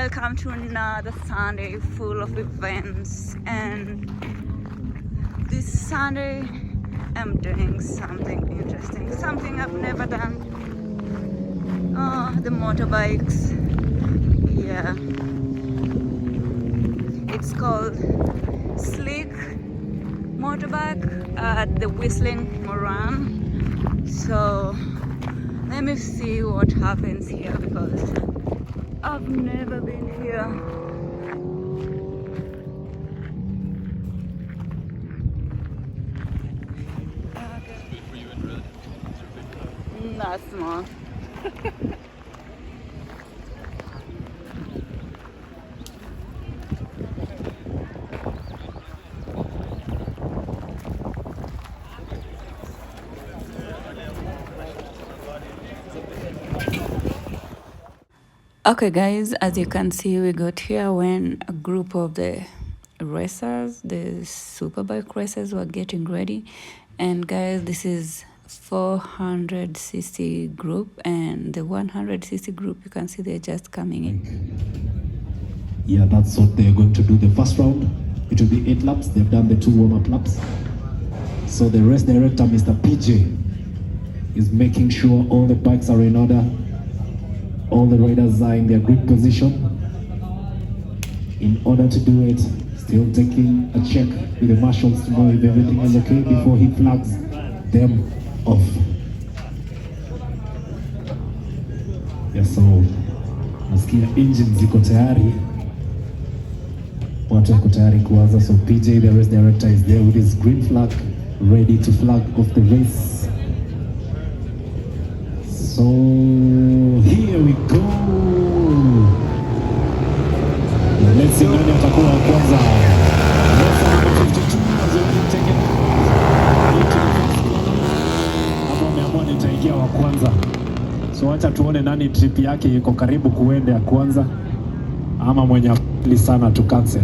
welcome to another Sunday full of events, and this Sunday I'm doing something interesting, something I've never done. The motorbikes. Yeah, it's called Slick Motorbike at the Whistling Moran. So let me see what happens here, because I've never been here. Good for you in red. It's your big car. Not small. Okay guys, as you can see, we got here when a group of the racers, the superbike racers, were getting ready. And guys, this is 400cc group, and the 100cc group, you can see they're just coming in. Yeah, that's what they're going to do the first round. It will be 8 laps. They've done the 2 warm-up laps. So the race director, Mr. PJ, is making sure all the bikes are in order. All the riders are in their grid position. In order to do it, still taking a check with the marshals to know if everything is okay before he flags them off. Yeah, so nasikia engines ziko tayari, watu wako tayari kuanza. So PJ, the race director, is there with his green flag, ready to flag off the race. So here we go. Let's see nani atakuwa wa kwanza. Hapo ameamua nitaingia wa kwanza. So acha tuone nani trip yake iko karibu kuenda ya kwanza, ama mwenye afili sana tu cancel.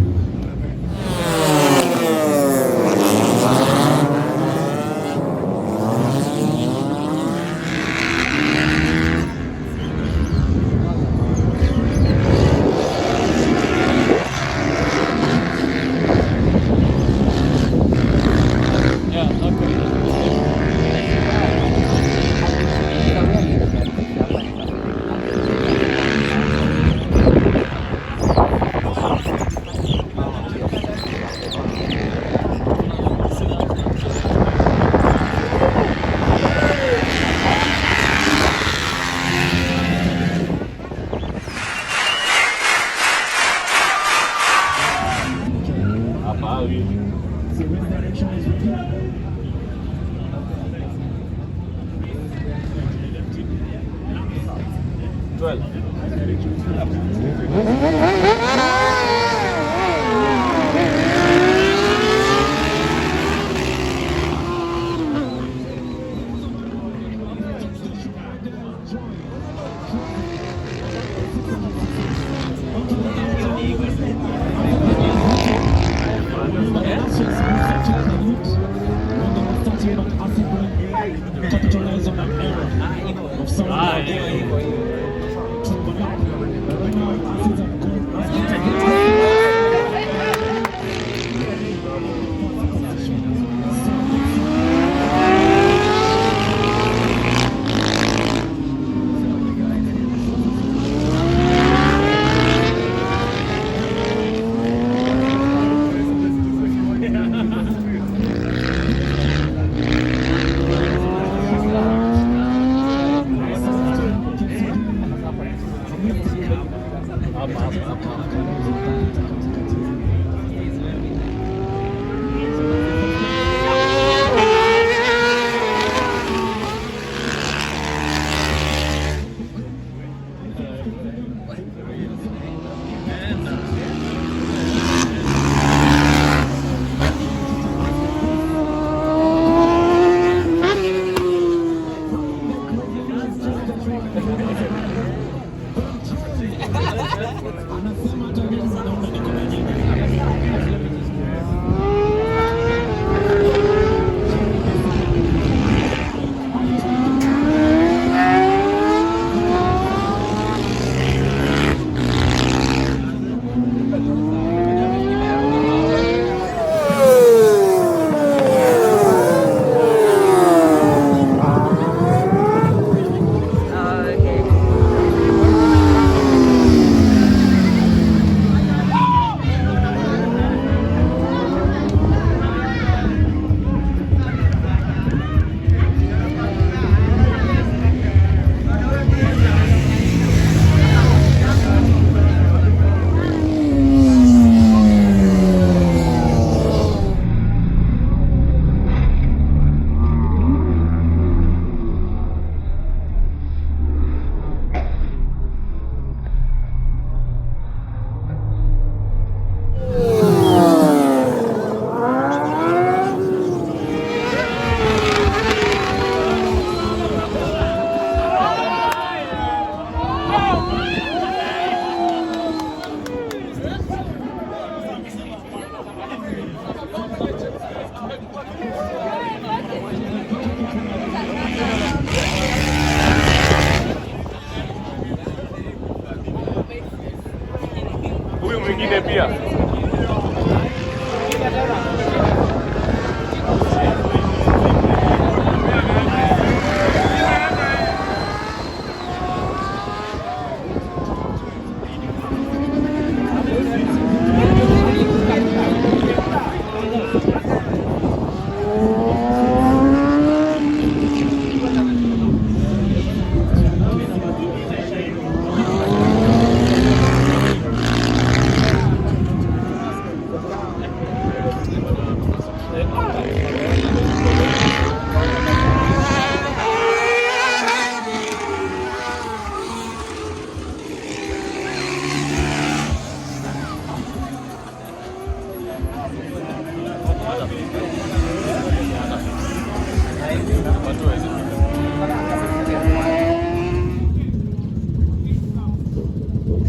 huyu mwingine pia.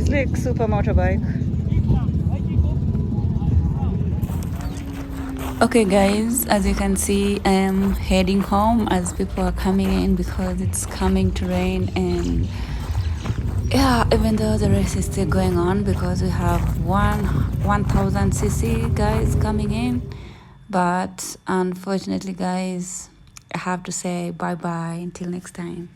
Slick super motorbike. Okay guys, as you can see, I am heading home as people are coming in because it's coming to rain. And yeah, even though the race is still going on because we have 1000cc guys coming in, but unfortunately guys, I have to say bye bye until next time.